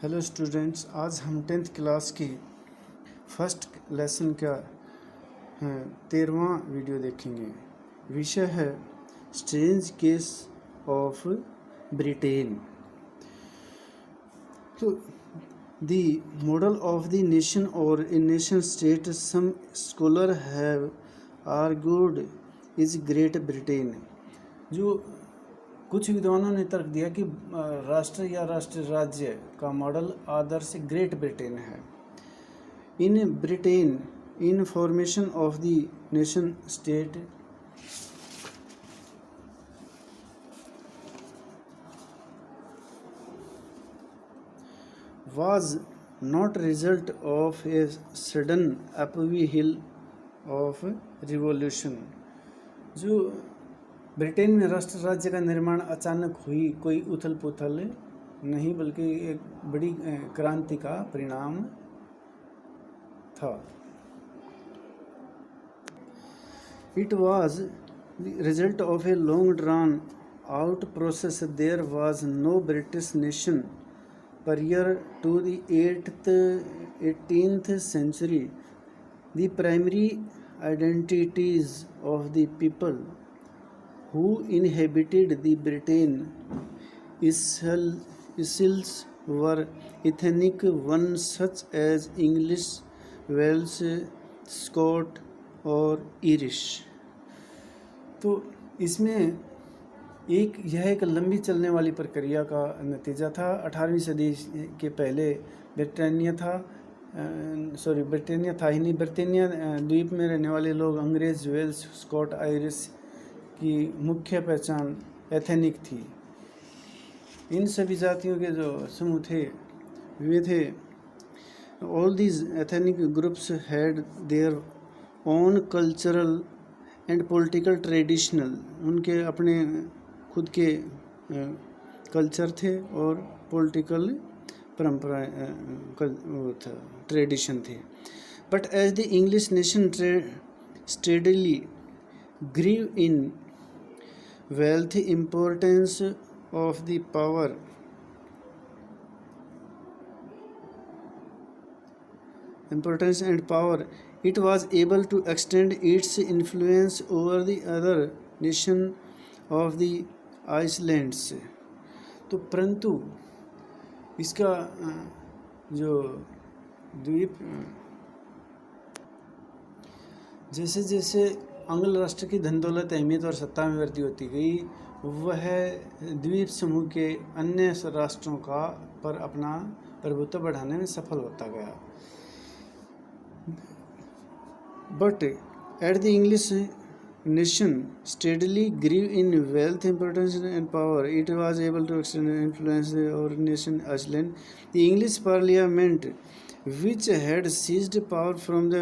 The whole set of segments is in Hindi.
हेलो स्टूडेंट्स, आज हम 10th क्लास की फर्स्ट लेसन का 13वां वीडियो देखेंगे। विषय है स्ट्रेंज केस ऑफ ब्रिटेन। तो the model of the nation और a nation state some scholar have argued is great Britain. जो कुछ विद्वानों ने तर्क दिया कि राष्ट्र या राष्ट्र राज्य का मॉडल आदर्श ग्रेट ब्रिटेन है। In Britain in formation of the nation state was not result of a sudden upheaval of revolution। जो ब्रिटेन में राष्ट्र राज्य का निर्माण अचानक हुई कोई उथल पुथल नहीं, बल्कि एक बड़ी क्रांति का परिणाम था। It was the result of a long drawn out process. There was no British nation prior to the 18th century. The primary identities of the people who inhabited the Britain Isles were ethnic ones such as English, Welsh, Scot और Irish। तो इसमें यह एक लंबी चलने वाली प्रक्रिया का नतीजा था। 18वीं सदी के पहले ब्रिटानिया था ही नहीं। ब्रिटानिया द्वीप में रहने वाले लोग अंग्रेज, वेल्स, स्कॉट, आयरिश की मुख्य पहचान एथेनिक थी। इन सभी जातियों के जो समूह थे वे थे। All these ethnic groups had their own cultural and political traditional. उनके अपने खुद के कल्चर थे और पॉलिटिकल परंपरा ट्रेडिशन थे। But as the English nation steadily grew in wealth, importance and power, it was able to extend its influence over the other nation of the islands. तो परंतु इसका जो द्वीप जैसे जैसे आंग्ल राष्ट्र की धन दौलत, अहमियत और सत्ता में वृद्धि होती गई, वह द्वीप समूह के अन्य राष्ट्रों का पर अपना प्रभुत्व बढ़ाने में सफल होता गया। But at the English nation steadily grew in wealth, importance and power, it was able to extend and influence our nation Iceland. The English Parliament, which had seized power from the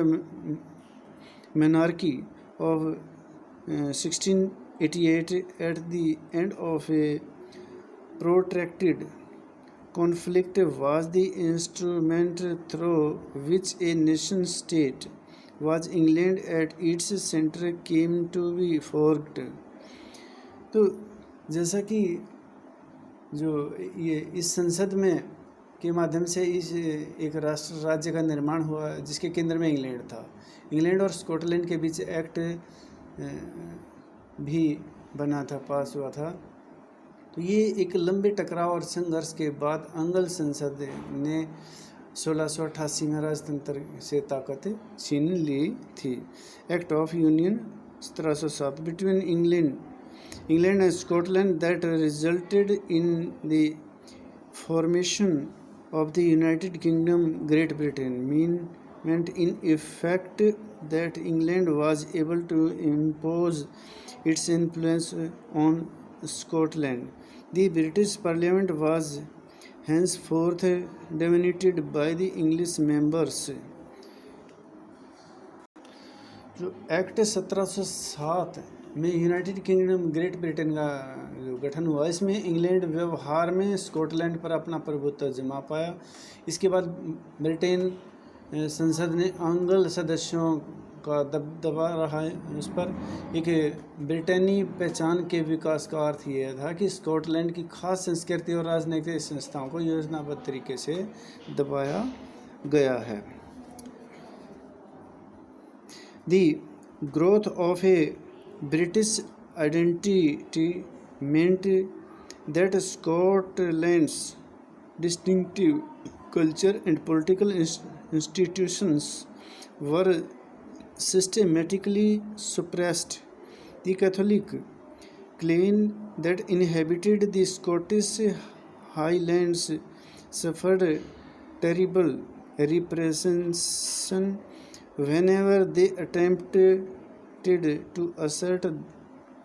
monarchy of 1688 at the end of a protracted conflict, was the instrument through which a nation state was England at its center came to be forged। तो जैसा कि जो ये इस संसद में के माध्यम से इस एक राष्ट्र राज्य का निर्माण हुआ जिसके केंद्र में इंग्लैंड था। इंग्लैंड और स्कॉटलैंड के बीच एक्ट भी बना था, पास हुआ था। तो ये एक लंबे टकराव और संघर्ष के बाद अंग्ल संसद ने 1688 में राजतंत्र से ताकत छीन ली थी। Act of union 1707 between England and Scotland that resulted in the formation of the United kingdom great Britain meant in effect that England was able to impose its influence on Scotland. The British Parliament was henceforth dominated by the English members। जो एक्ट 1707 में यूनाइटेड किंगडम ग्रेट ब्रिटेन का जो गठन हुआ, इसमें इंग्लैंड व्यवहार में स्कॉटलैंड पर अपना प्रभुत्व जमा पाया। इसके बाद ब्रिटेन संसद ने अंग्ल सदस्यों का दबदबा रहा है उस पर। एक ब्रिटेनी पहचान के विकास का अर्थ यह था कि स्कॉटलैंड की खास संस्कृति और राजनीतिक संस्थाओं को योजनाबद्ध तरीके से दबाया गया है। The growth of a British identity meant that Scotland's distinctive culture and political institutions were systematically suppressed. The Catholic clan that inhabited the Scottish Highlands suffered terrible repression whenever they attempted to assert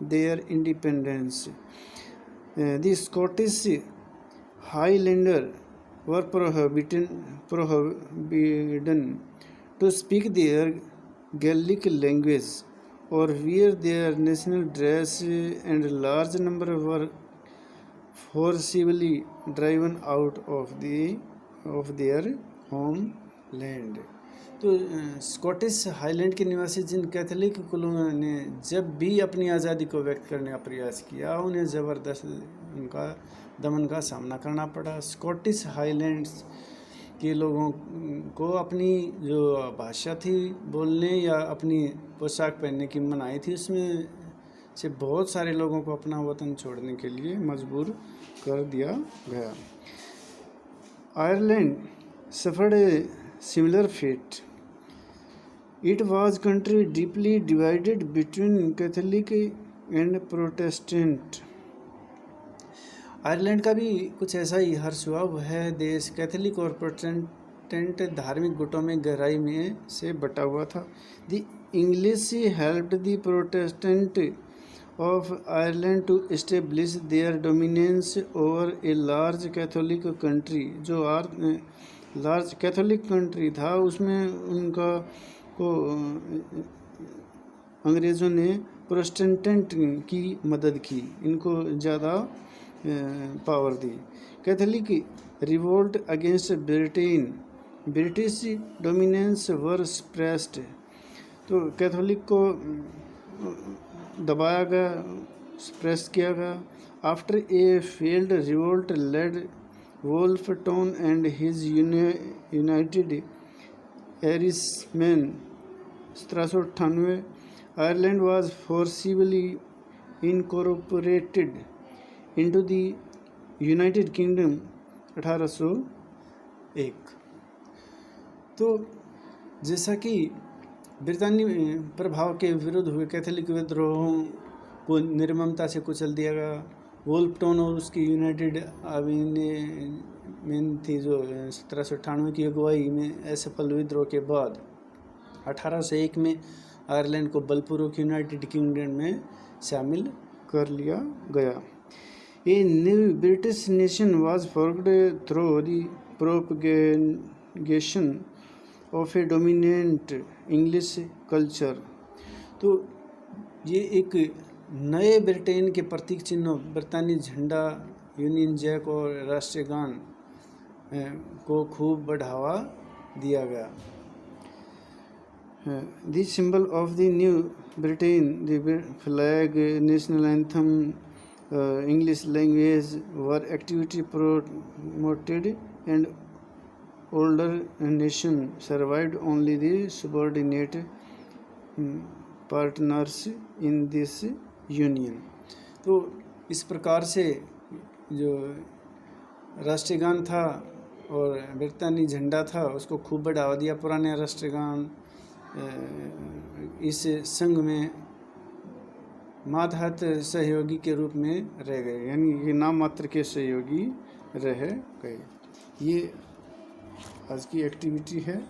their independence. The Scottish Highlander were forbidden to speak their Gaelic language or wear their national dress, and a large number were forcibly driven out of their homeland. तो स्कॉटिश हाईलैंड के निवासी जिन कैथोलिक कुलों ने जब भी अपनी आज़ादी को व्यक्त करने का प्रयास किया, उन्हें ज़बरदस्त उनका दमन का सामना करना पड़ा। स्कॉटिश हाईलैंड्स के लोगों को अपनी जो भाषा थी बोलने या अपनी पोशाक पहनने की मनाही थी, उसमें से बहुत सारे लोगों को अपना वतन छोड़ने के लिए मजबूर कर दिया गया। Ireland suffered a similar fate. It was country deeply divided between Catholic and Protestant. Ireland का भी कुछ ऐसा ही हर्ष हुआ। वह देश कैथोलिक और प्रोटेस्टेंट धार्मिक गुटों में गहराई में से बटा हुआ था। The English helped the Protestant of Ireland to establish their dominance over a large Catholic country. जो लार्ज कैथोलिक कंट्री था, उसमें उनका को अंग्रेज़ों ने प्रोटेस्टेंट की मदद की, इनको ज़्यादा पावर दी। Catholic revolt against Britain, British dominance were suppressed. तो कैथोलिक को दबाया गया, सप्रेस किया गया। After a failed revolt led Wolfe Tone and his United Irishmen 1798, Ireland was forcibly incorporated into the United Kingdom 1801। तो जैसा कि ब्रितानी प्रभाव के विरुद्ध हुए कैथोलिक विद्रोहों को निर्ममता से कुचल दिया गया। वोल्फटोन और उसकी यूनाइटेड आर्मी थी जो 1798 की अगुवाई में असफल विद्रोह के बाद 1801 में आयरलैंड को बलपूर्वक यूनाइटेड किंगडम में शामिल कर लिया गया। A new British nation was formed through the propagation of A dominant English culture. तो ये एक नए ब्रिटेन के प्रतीक चिन्हों ब्रितानी झंडा, यूनियन जैक और राष्ट्रीय गान को खूब बढ़ावा दिया गया। The symbol of the new Britain, the flag, national anthem, English language were activity promoted and older nation survived only the subordinate partners in this union। तो इस प्रकार से जो राष्ट्रीय गान था और ब्रितानी झंडा था उसको खूब बढ़ावा दिया। पुराने राष्ट्रीय गान इस संघ में मातहत सहयोगी के रूप में रह गए, यानी ये नाम मात्र के सहयोगी रह गए। ये आज की एक्टिविटी है।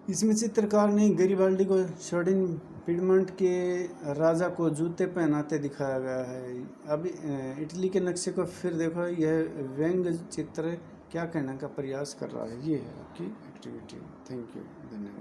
इसमें चित्रकार ने गरिबाल्डी को शोडिन पिडमंट के राजा को जूते पहनाते दिखाया गया है। अब इटली के नक्शे को फिर देखो, यह व्यंग्य चित्र क्या कहने का प्रयास कर रहा है। ये है आपकी एक्टिविटी। थैंक यू, धन्यवाद।